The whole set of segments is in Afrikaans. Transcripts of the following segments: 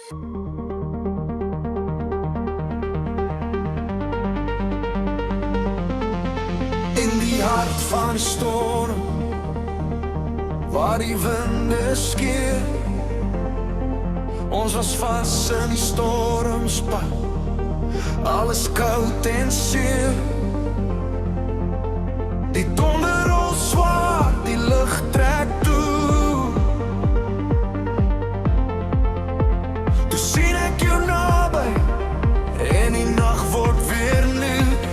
In die hart van die storm, waar die winde skeer, ons was vas in die stormspad, alles koud en seer. Die donder rol zwaar, die lucht trekt toe. Toe sien ek jou naby, en die nacht word weer nuut.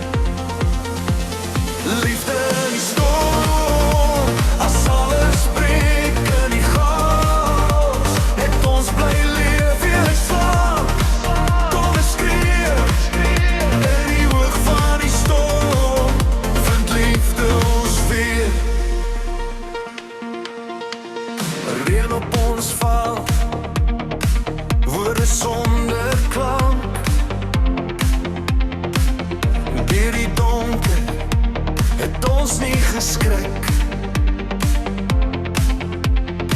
Liefde in die storm, as alles breek in die chaos, het ons bly leef weer slaap. Kom eens skreeu, in die oog van die storm, vind liefde ons weer. Reën op ons val, woorde sonder klank. Deur die donker het ons nie geskrik.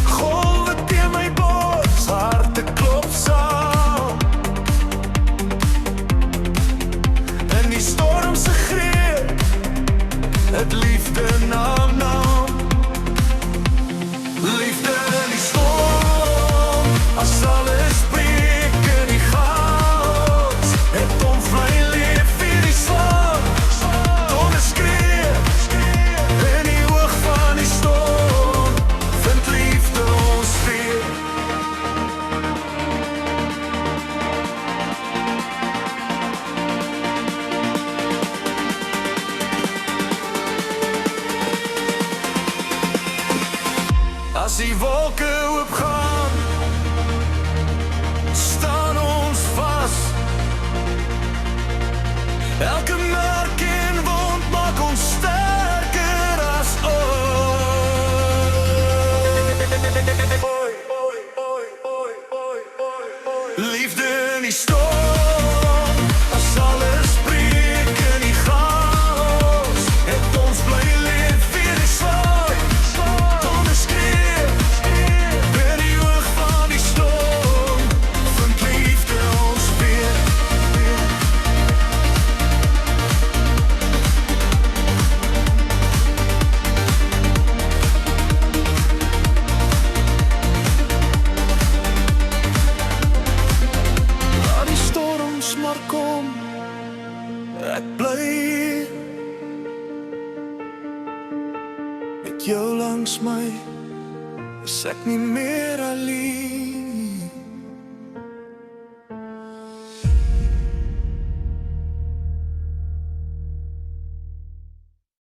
Golwe teen my bors, harte klop saam. In die stormse greep, het liefde naam. Liefde in die storm, as alles breek in die chaos, het ons bly leef vir die slaap. Donde skreeu, in die oog van die storm, vind liefde ons weer. As die wolke oopgaan, staan ons vas. Elke merk en wond maak ons sterker as ooit. Liefde in die storm, as alles breek in die chaos, het ons bly leef vir die slaap. Donde skreeu, in die oog van die storm, vind liefde ons weer. Laat die storms maar kom, ek bly hier. Met jou langs my, is ek nie meer alleen.